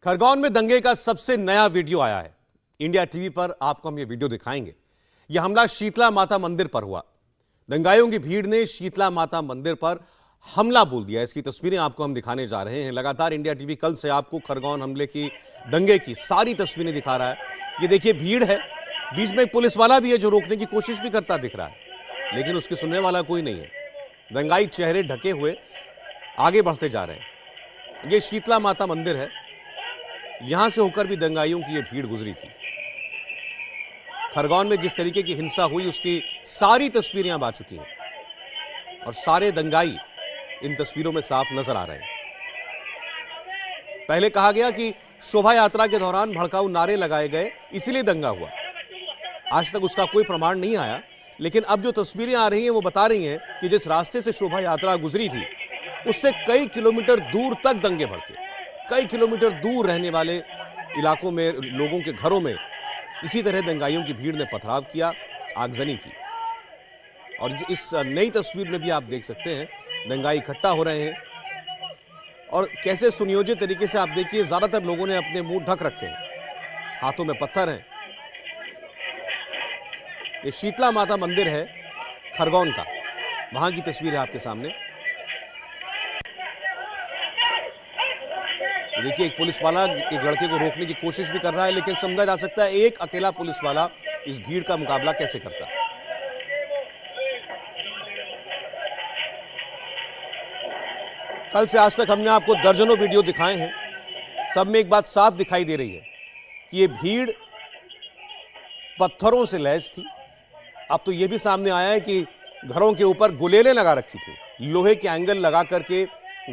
खरगोन में दंगे का सबसे नया वीडियो आया है। इंडिया टीवी पर आपको हम ये वीडियो दिखाएंगे। यह हमला शीतला माता मंदिर पर हुआ। दंगाइयों की भीड़ ने शीतला माता मंदिर पर हमला बोल दिया। इसकी तस्वीरें आपको हम दिखाने जा रहे हैं। लगातार इंडिया टीवी कल से आपको खरगोन हमले की, दंगे की सारी तस्वीरें दिखा रहा है। ये देखिए, भीड़ है, बीच में एक पुलिस वाला भी है जो रोकने की कोशिश भी करता दिख रहा है, लेकिन उसके सुनने वाला कोई नहीं है। दंगाई चेहरे ढके हुए आगे बढ़ते जा रहे हैं। ये शीतला माता मंदिर है, यहां से होकर भी दंगाइयों की ये भीड़ गुजरी थी। खरगोन में जिस तरीके की हिंसा हुई उसकी सारी तस्वीरें अब आ चुकी हैं और सारे दंगाई इन तस्वीरों में साफ नजर आ रहे हैं। पहले कहा गया कि शोभा यात्रा के दौरान भड़काऊ नारे लगाए गए, इसीलिए दंगा हुआ। आज तक उसका कोई प्रमाण नहीं आया, लेकिन अब जो तस्वीरें आ रही हैं वो बता रही हैं कि जिस रास्ते से शोभा यात्रा गुजरी थी उससे कई किलोमीटर दूर तक दंगे भड़के। कई किलोमीटर दूर रहने वाले इलाकों में, लोगों के घरों में इसी तरह दंगाइयों की भीड़ ने पथराव किया, आगजनी की। और इस नई तस्वीर में भी आप देख सकते हैं, दंगाई इकट्ठा हो रहे हैं और कैसे सुनियोजित तरीके से आप देखिए, ज्यादातर लोगों ने अपने मुंह ढक रखे हैं, हाथों में पत्थर हैं। ये शीतला माता मंदिर है खरगोन का, वहां की तस्वीर है आपके सामने। देखिए, एक पुलिस वाला एक लड़के को रोकने की कोशिश भी कर रहा है, लेकिन समझा जा सकता है एक अकेला पुलिस वाला इस भीड़ का मुकाबला कैसे करता। कल से आज तक हमने आपको दर्जनों वीडियो दिखाए हैं, सब में एक बात साफ दिखाई दे रही है कि ये भीड़ पत्थरों से लैस थी। अब तो यह भी सामने आया है कि घरों के ऊपर गुलेलें लगा रखी थी, लोहे के एंगल लगा करके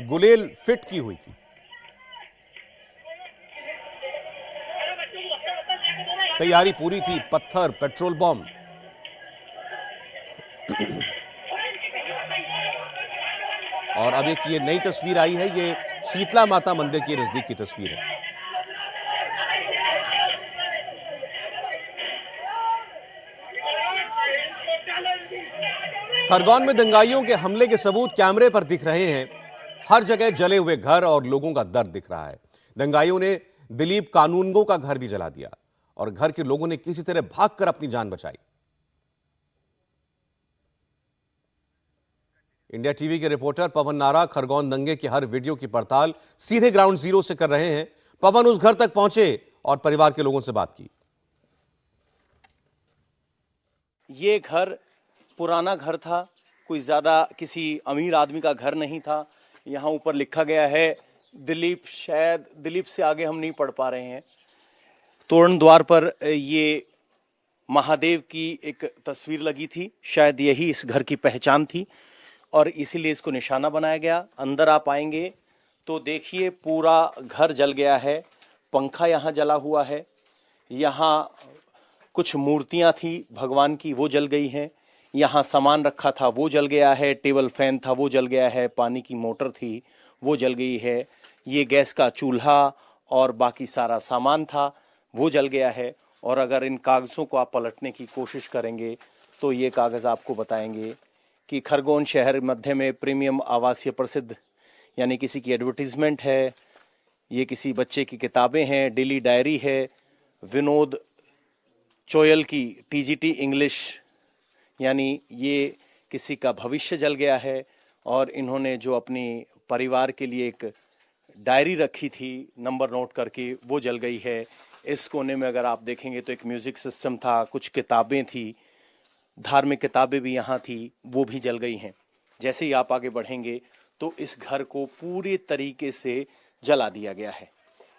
गुलेल फिट की हुई थी। तैयारी पूरी थी, पत्थर, पेट्रोल बम। और अब एक ये नई तस्वीर आई है, ये शीतला माता मंदिर के नजदीक की तस्वीर है। खरगोन में दंगाइयों के हमले के सबूत कैमरे पर दिख रहे हैं। हर जगह जले हुए घर और लोगों का दर्द दिख रहा है। दंगाइयों ने दिलीप कानूनगो का घर भी जला दिया और घर के लोगों ने किसी तरह भागकर अपनी जान बचाई। इंडिया टीवी के रिपोर्टर पवन नारा खरगोन दंगे के हर वीडियो की पड़ताल सीधे ग्राउंड जीरो से कर रहे हैं। पवन उस घर तक पहुंचे और परिवार के लोगों से बात की। ये घर पुराना घर था, कोई ज्यादा किसी अमीर आदमी का घर नहीं था। यहां ऊपर लिखा गया है दिलीप, शायद दिलीप से आगे हम नहीं पढ़ पा रहे हैं। तोरण द्वार पर ये महादेव की एक तस्वीर लगी थी, शायद यही इस घर की पहचान थी और इसीलिए इसको निशाना बनाया गया। अंदर आप आएंगे तो देखिए पूरा घर जल गया है। पंखा यहाँ जला हुआ है, यहाँ कुछ मूर्तियां थी भगवान की, वो जल गई हैं। यहाँ सामान रखा था वो जल गया है, टेबल फैन था वो जल गया है, पानी की मोटर थी वो जल गई है, ये गैस का चूल्हा और बाकी सारा सामान था वो जल गया है। और अगर इन कागज़ों को आप पलटने की कोशिश करेंगे तो ये कागज़ आपको बताएंगे कि खरगोन शहर मध्य में प्रीमियम आवासीय प्रसिद्ध, यानी किसी की एडवर्टीजमेंट है, ये किसी बच्चे की किताबें हैं, डेली डायरी है, विनोद चोयल की टीजीटी इंग्लिश, यानी ये किसी का भविष्य जल गया है। और इन्होंने जो अपनी परिवार के लिए एक डायरी रखी थी नंबर नोट करके, वो जल गई है। इस कोने में अगर आप देखेंगे तो एक म्यूजिक सिस्टम था, कुछ किताबें थी, धार्मिक किताबें भी यहाँ थी, वो भी जल गई हैं। जैसे ही आप आगे बढ़ेंगे तो इस घर को पूरी तरीके से जला दिया गया है।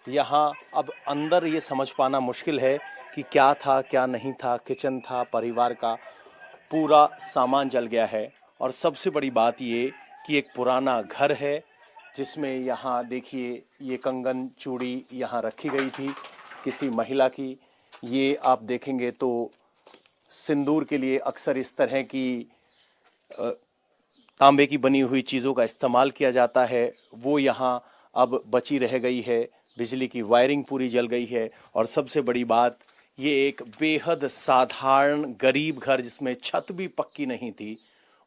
यहाँ अब अंदर ये समझ पाना मुश्किल है कि क्या था क्या नहीं था। किचन था, परिवार का पूरा सामान जल गया है। और सबसे बड़ी बात ये कि एक पुराना घर है जिसमें यहाँ देखिए ये कंगन चूड़ी यहाँ रखी गई थी किसी महिला की। ये आप देखेंगे तो सिंदूर के लिए अक्सर इस तरह की तांबे की बनी हुई चीज़ों का इस्तेमाल किया जाता है, वो यहाँ अब बची रह गई है। बिजली की वायरिंग पूरी जल गई है। और सबसे बड़ी बात, ये एक बेहद साधारण गरीब घर जिसमें छत भी पक्की नहीं थी,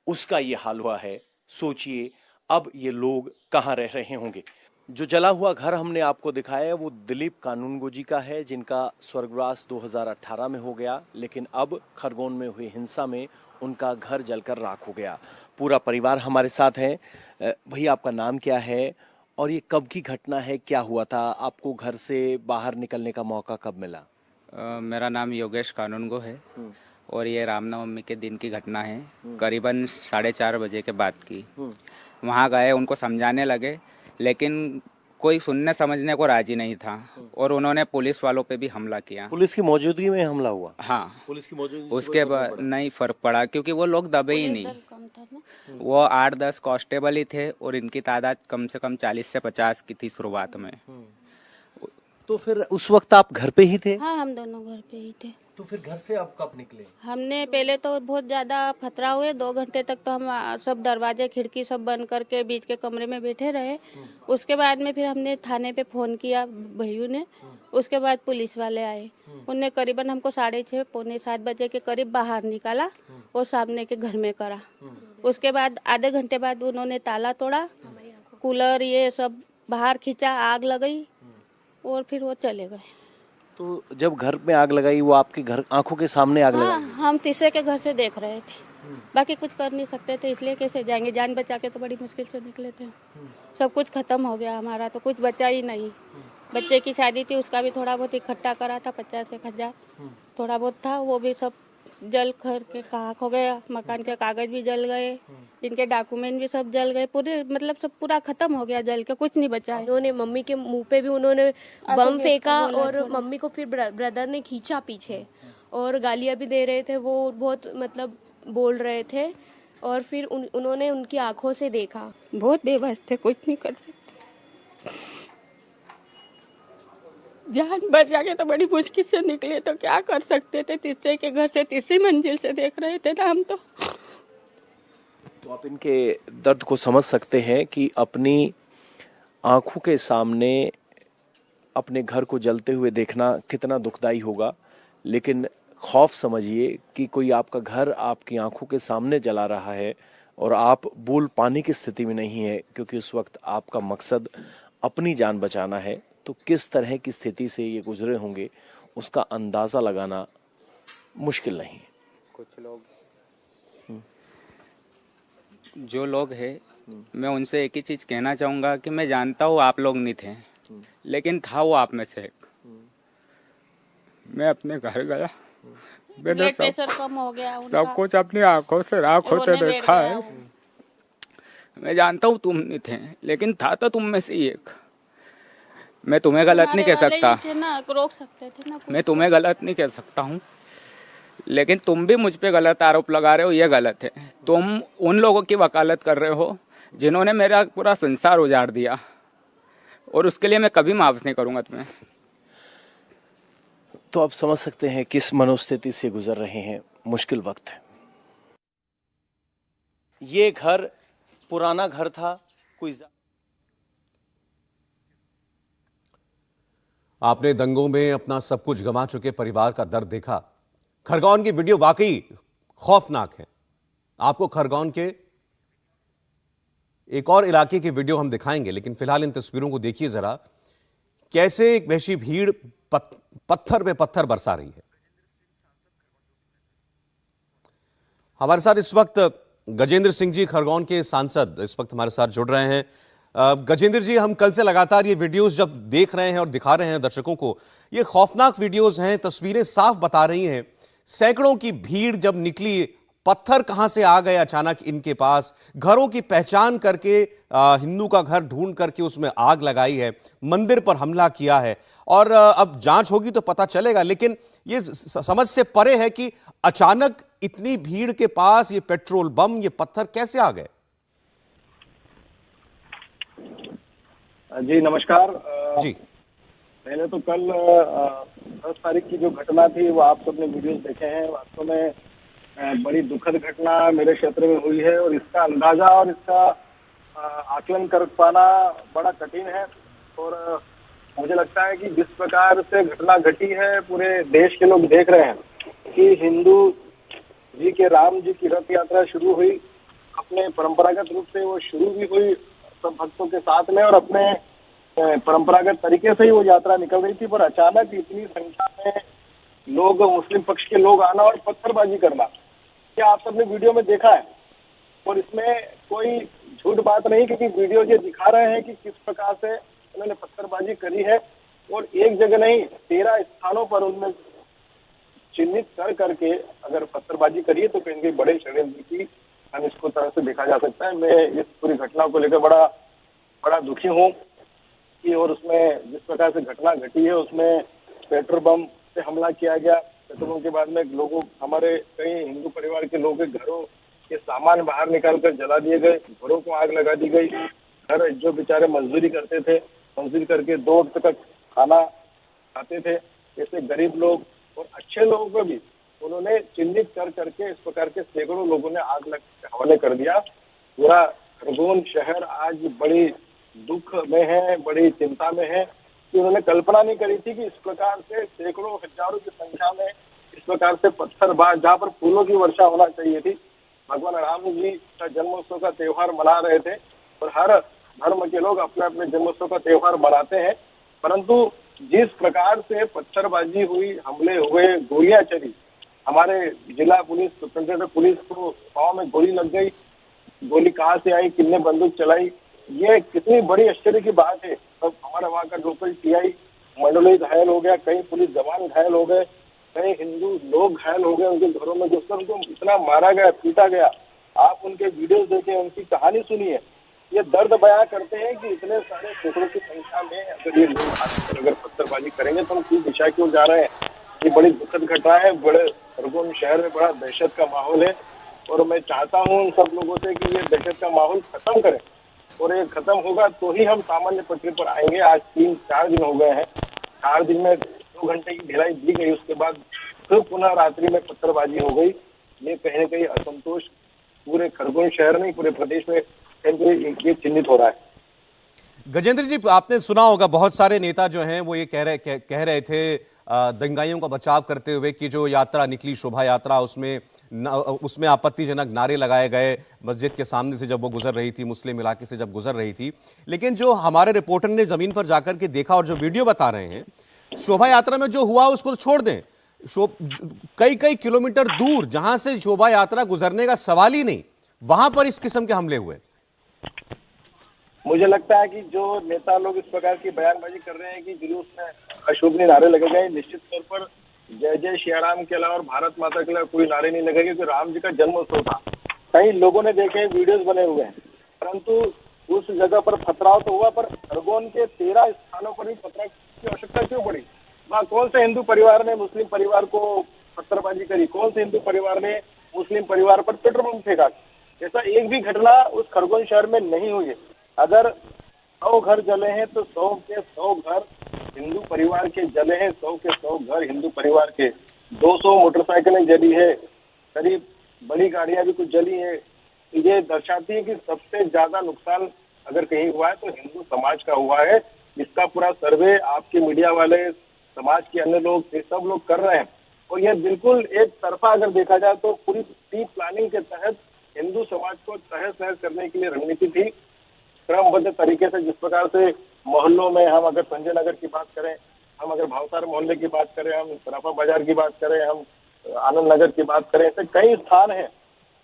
उसका ये हाल हुआ है। सोचिए अब ये लोग कहाँ रह रहे होंगे। जो जला हुआ घर हमने आपको दिखाया है वो दिलीप कानूनगो जी का है, जिनका स्वर्गवास 2018 में हो गया, लेकिन अब खरगोन में हुई हिंसा में उनका घर जलकर राख हो गया। पूरा परिवार हमारे साथ है। भैया, आपका नाम क्या है और ये कब की घटना है, क्या हुआ था, आपको घर से बाहर निकलने का मौका कब मिला? मेरा नाम योगेश कानूनगो है और ये रामनवमी के दिन की घटना है, करीबन 4:30 बजे के बाद की। वहाँ गए, उनको समझाने लगे, लेकिन कोई सुनने समझने को राजी नहीं था और उन्होंने पुलिस वालों पे भी हमला किया। पुलिस की मौजूदगी में हमला हुआ? हाँ, पुलिस की मौजूदगी उसके बाद नहीं फर्क पड़ा, क्योंकि वो लोग दबे ही नहीं। वो 8-10 कांस्टेबल ही थे और इनकी तादाद कम से कम 40 से 50 की थी शुरुआत में। तो फिर उस वक्त आप घर पे ही थे? हाँ, हम दोनों घर पे ही थे। तो फिर घर से आप कब निकले? हमने पहले तो बहुत ज्यादा खतरा हुए, 2 घंटे तक तो हम सब दरवाजे खिड़की सब बंद करके बीच के कमरे में बैठे रहे। उसके बाद में फिर हमने थाने पे फोन किया भैयू ने। उसके बाद पुलिस वाले आए, उनने करीबन हमको 6:30 पौने 7 बजे के करीब बाहर निकाला और सामने के घर में करा। उसके बाद आधे घंटे बाद उन्होंने ताला तोड़ा, कूलर ये सब बाहर खींचा, आग लगाई और फिर वो चले गए। तो जब घर में आग लगाई, वो आपके घर आंखों के सामने आग लगाई? हम तीसरे के घर से देख रहे थे, बाकी कुछ कर नहीं सकते थे, इसलिए कैसे जाएंगे, जान बचा के तो बड़ी मुश्किल से निकले थे। सब कुछ खत्म हो गया, हमारा तो कुछ बचा ही नहीं। बच्चे की शादी थी, उसका भी थोड़ा बहुत इकट्ठा करा था, 50-1,000 थोड़ा बहुत था, वो भी सब जल कर के खाक हो गया। मकान के कागज भी जल गए, इनके डॉक्यूमेंट भी सब जल गए, पूरे मतलब सब पूरा खत्म हो गया, जल के कुछ नहीं बचा है। उन्होंने मम्मी के मुंह पे भी उन्होंने बम फेंका और मम्मी को फिर ब्रदर ने खींचा पीछे और गालियां भी दे रहे थे। वो बहुत मतलब बोल रहे थे और फिर उन्होंने उनकी आंखों से देखा। बहुत बेबस थे, कुछ नहीं कर सकते। जान बचा के तो बड़ी मुश्किल से निकले, तो क्या कर सकते थे। तीसरे के घर से तीसरी मंजिल से देख रहे थे ना हम तो आप इनके दर्द को समझ सकते हैं कि अपनी आंखों के सामने अपने घर को जलते हुए देखना कितना दुखदाई होगा। लेकिन खौफ समझिए कि कोई आपका घर आपकी आंखों के सामने जला रहा है और आप बोल पाने की स्थिति में नहीं है, क्योंकि उस वक्त आपका मकसद अपनी जान बचाना है। तो किस तरह की स्थिति से ये गुजरे होंगे उसका अंदाजा लगाना मुश्किल नहीं है। कुछ लोग जो लोग हैं, मैं उनसे एक ही चीज कहना चाहूंगा कि मैं जानता हूँ आप लोग नहीं थे, लेकिन था वो आप में से एक। मैं अपने घर गया, मैंने कम हो गया, सब कुछ अपनी आंखों से राख होते देखा है। मैं जानता हूँ तुम नहीं थे, लेकिन था तो तुम में से ही एक। मैं तुम्हें गलत नहीं कह सकता, रोक सकते थे ना, मैं तुम्हें गलत नहीं कह सकता हूँ, लेकिन तुम भी मुझ पे गलत आरोप लगा रहे हो, ये गलत है। तुम उन लोगों की वकालत कर रहे हो जिन्होंने मेरा पूरा संसार उजाड़ दिया, और उसके लिए मैं कभी माफ नहीं करूंगा तुम्हें। तो आप समझ सकते हैं किस मनोस्थिति से गुजर रहे हैं, मुश्किल वक्त है। ये घर पुराना घर था, कोई आपने दंगों में अपना सब कुछ गंवा चुके परिवार का दर्द देखा। खरगोन की वीडियो वाकई खौफनाक है। आपको खरगोन के एक और इलाके की वीडियो हम दिखाएंगे, लेकिन फिलहाल इन तस्वीरों को देखिए जरा, कैसे एक वहशी भीड़ पत्थर पे पत्थर बरसा रही है। हमारे साथ इस वक्त गजेंद्र सिंह जी, खरगोन के सांसद, इस वक्त हमारे साथ जुड़ रहे हैं। गजेंद्र जी, हम कल से लगातार ये वीडियोस जब देख रहे हैं और दिखा रहे हैं दर्शकों को, ये खौफनाक वीडियोस हैं, तस्वीरें साफ बता रही हैं। सैकड़ों की भीड़ जब निकली, पत्थर कहां से आ गए अचानक इनके पास, घरों की पहचान करके हिंदू का घर ढूंढ करके उसमें आग लगाई है, मंदिर पर हमला किया है, और अब जांच होगी तो पता चलेगा। लेकिन ये समझ से परे है कि अचानक इतनी भीड़ के पास ये पेट्रोल बम, ये पत्थर कैसे आ गए? जी नमस्कार जी। पहले तो कल 10 तारीख की जो घटना थी वो आप सबने वीडियोस देखे हैं। वास्तव में बड़ी दुखद घटना मेरे क्षेत्र में हुई है और इसका अंदाजा और इसका आकलन कर पाना बड़ा कठिन है। और मुझे लगता है कि जिस प्रकार से घटना घटी है, पूरे देश के लोग देख रहे हैं कि हिंदू जी के राम जी की रथ यात्रा शुरू हुई, अपने परंपरागत रूप से वो शुरू भी हुई सब भक्तों के साथ में, और अपने परंपरागत तरीके से ही वो यात्रा निकल रही थी, पर अचानक इतनी संख्या में लोग, मुस्लिम पक्ष के लोग आना और पत्थरबाजी करना, क्या आप सबने वीडियो में देखा है। और इसमें कोई झूठ बात नहीं, क्योंकि वीडियो ये दिखा रहे हैं कि किस प्रकार से उन्होंने पत्थरबाजी करी है। और एक जगह नहीं, 13 स्थानों पर उनमें चिन्हित कर करके अगर पत्थरबाजी करी है तो कहीं बड़े षड्यंत्र की हम इसको तरह से देखा जा सकता है। मैं इस पूरी घटना को लेकर बड़ा दुखी हूँ कि, और उसमें जिस प्रकार से घटना घटी है उसमें पेट्रोल बम से हमला किया गया। पेट्रोल बम के बाद में लोगों, हमारे कई हिंदू परिवार के लोगों के घरों के सामान बाहर निकाल कर जला दिए गए, घरों को आग लगा दी गई। घर जो बेचारे मजदूरी करते थे, मजदूरी करके 2 वक्त तक खाना खाते थे, ऐसे गरीब लोग और अच्छे लोगों को भी उन्होंने चिन्हित कर करके इस प्रकार के सैकड़ों लोगों ने आग के हवाले कर दिया। पूरा खरगोन शहर आज बड़ी दुख में है, बड़ी चिंता में है कि उन्होंने कल्पना नहीं करी थी कि इस प्रकार से सैकड़ों हजारों की संख्या में इस प्रकार से पत्थरबाज, जहाँ पर फूलों की वर्षा होना चाहिए थी, भगवान राम जी का जन्मोत्सव का त्योहार मना रहे थे और हर धर्म के लोग अपने अपने जन्मोत्सव का त्योहार मनाते हैं, परंतु जिस प्रकार से पत्थरबाजी हुई, हमले हुए, गोलियां चली, हमारे जिला पुलिस सुपरिटेंडेंट पुलिस को पांव में गोली लग गई। गोली कहाँ से आई, किसने बंदूक चलाई, ये कितनी बड़ी आश्चर्य की बात है। तब हमारा वहाँ का लोकल टीआई मंडलोई घायल हो गया, कई पुलिस जवान घायल हो गए, कई हिंदू लोग घायल हो गए उनके घरों में, जिस पर उनको इतना मारा गया, पीटा गया। आप उनके वीडियो देखें, उनकी कहानी सुनिए, ये दर्द बयां करते हैं कि इतने सारे टुकड़ों की संख्या में अगर ये लोग अगर पत्थरबाजी करेंगे तो हम किस दिशा की ओर जा रहे हैं। ये बड़ी दुखद घटना है। बड़े खरगोन शहर में बड़ा दहशत का माहौल है और मैं चाहता हूँ उन सब लोगों से कि ये दहशत का माहौल खत्म करें, और ये खत्म होगा तो ही हम सामान्य पटरी पर आएंगे। आज 3-4 दिन हो गए हैं, 4 दिन में 2 घंटे की ढिलाई दी गई, उसके बाद फिर पुनः रात्रि में पत्थरबाजी हो गई। ये कहीं न कहीं असंतोष पूरे खरगोन शहर में, पूरे प्रदेश में ये चिन्हित हो रहा है। गजेंद्र जी, आपने सुना होगा बहुत सारे नेता जो हैं वो ये कह रहे थे दंगाइयों का बचाव करते हुए कि जो यात्रा निकली, शोभा यात्रा, उसमें आपत्तिजनक नारे लगाए गए मस्जिद के सामने से जब वो गुजर रही थी, मुस्लिम इलाके से जब गुजर रही थी। लेकिन जो हमारे रिपोर्टर ने जमीन पर जाकर के देखा और जो वीडियो बता रहे हैं, शोभा यात्रा में जो हुआ उसको छोड़ दें, कई किलोमीटर दूर जहां से शोभा यात्रा गुजरने का सवाल ही नहीं, वहां पर इस किस्म के हमले हुए। मुझे लगता है कि जो नेता लोग इस प्रकार की बयानबाजी कर रहे हैं कि जुलूस में अशोभनीय नारे लगे गए, निश्चित तौर पर जय जय श्री राम के अलावा और भारत माता के अलावा कोई नारे नहीं लगेंगे, क्योंकि राम जी का जन्मोत्सव था। कई लोगों ने देखे, वीडियोस बने हुए हैं, परंतु उस जगह पर पथराव तो हुआ, पर खरगोन के 13 स्थानों पर ही पथराव की आवश्यकता क्यों पड़ी। वहाँ कौन से हिंदू परिवार ने मुस्लिम परिवार को पत्थरबाजी करी, कौन से हिंदू परिवार ने मुस्लिम परिवार पर पेट्रोल बम फेंका। ऐसा एक भी घटना उस खरगोन शहर में नहीं हुई है। अगर 100 घर जले हैं तो 100 के 100 घर हिंदू परिवार के जले हैं, 100 के 100 घर हिंदू परिवार के। 200 मोटरसाइकिलें जली है, करीब बड़ी गाड़ियां भी कुछ जली है। ये दर्शाती है कि सबसे ज्यादा नुकसान अगर कहीं हुआ है तो हिंदू समाज का हुआ है। इसका पूरा सर्वे आपके मीडिया वाले, समाज के अन्य लोग, ये सब लोग कर रहे हैं। और यह बिल्कुल एक तरफा अगर देखा जाए तो पूरी प्री प्लानिंग के तहत हिंदू समाज को तहस नहस करने के लिए रणनीति थी। क्रमबद्ध तरीके से जिस प्रकार से मोहल्लों में, हम अगर संजय नगर की बात करें, हम अगर भावसार मोहल्ले की बात करें, हम सराफा बाजार की बात करें, हम आनंद नगर की बात करें, ऐसे कई स्थान हैं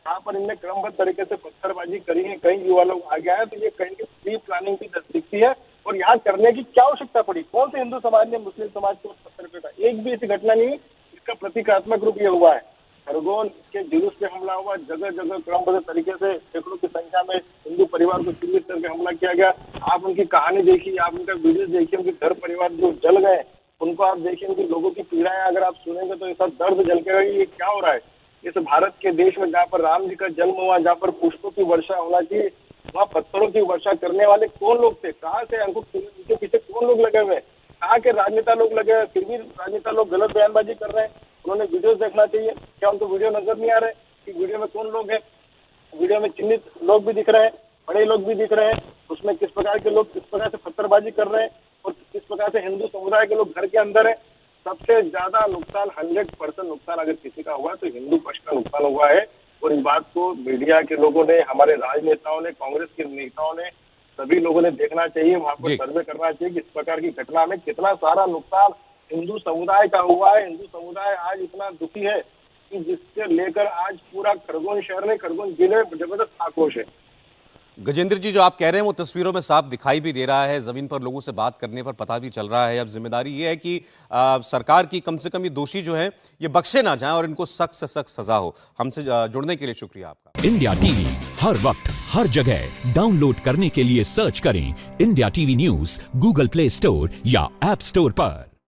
जहाँ पर इनने क्रमबद्ध तरीके से पत्थरबाजी करी है। कई युवा लोग आगे आए, तो ये कहीं की प्री प्लानिंग की दिखती है। और यहाँ करने की क्या आवश्यकता पड़ी, कौन से हिंदू समाज ने मुस्लिम समाज को पत्थर फेंका, एक भी ऐसी घटना नहीं। इसका प्रतीकात्मक रूप ये हुआ है, खरगोन के जुलूस पे हमला हुआ, जगह जगह क्रमबद्ध तरीके से सैकड़ों की संख्या में हिंदू परिवार को चिन्हित करके हमला किया गया। आप उनकी कहानी देखिए, आप उनका वीडियो देखिए, उनके घर परिवार जो जल गए उनको आप देखिए, उनके लोगों की पीड़ाएं अगर आप सुनेंगे तो ऐसा दर्द जल के ये क्या हो रहा है। इस भारत के देश में जहाँ पर राम जी का जन्म हुआ, जहाँ पर पुष्पों की वर्षा होना चाहिए, वहाँ पत्थरों की वर्षा करने वाले कौन लोग थे, कहाँ से उनके पीछे कौन लोग लगे हुए हैं, कहाँ के राजनेता लोग लगे हुए, फिर भी राजनेता लोग गलत बयानबाजी कर रहे हैं। उन्होंने वीडियोस देखना चाहिए, क्या उनको वीडियो नजर नहीं आ रहे कि वीडियो में कौन लोग हैं। वीडियो में चिन्हित लोग भी दिख रहे हैं, बड़े लोग भी दिख रहे हैं, उसमें किस प्रकार के लोग किस प्रकार से पत्थरबाजी कर रहे हैं और किस प्रकार से हिंदू समुदाय के लोग घर के अंदर है। सबसे ज्यादा नुकसान 100% नुकसान अगर किसी का हुआ तो हिंदू पक्ष का नुकसान हुआ है। और इस बात को मीडिया के लोगों ने, हमारे राजनेताओं ने, कांग्रेस के नेताओं ने सभी लोगों ने देखना चाहिए, वहां पर जी। सर्वे करना चाहिए कि इस प्रकार की घटना में कितना सारा नुकसान हिंदू समुदाय का हुआ है। हिंदू समुदाय आज इतना दुखी है कि जिसके लेकर आज पूरा खरगोन शहर में, खरगोन जिले में जबरदस्त आक्रोश है। गजेंद्र जी, जो आप कह रहे हैं वो तस्वीरों में साफ दिखाई भी दे रहा है, जमीन पर लोगों से बात करने पर पता भी चल रहा है। अब जिम्मेदारी ये है कि सरकार की कम से कम ये दोषी जो हैं ये बख्शे ना जाएं और इनको सख्त से सख्त सजा हो। हमसे जुड़ने के लिए शुक्रिया आपका। इंडिया टीवी हर वक्त हर जगह डाउनलोड करने के लिए सर्च करें India TV news Google play store या ऐप स्टोर पर।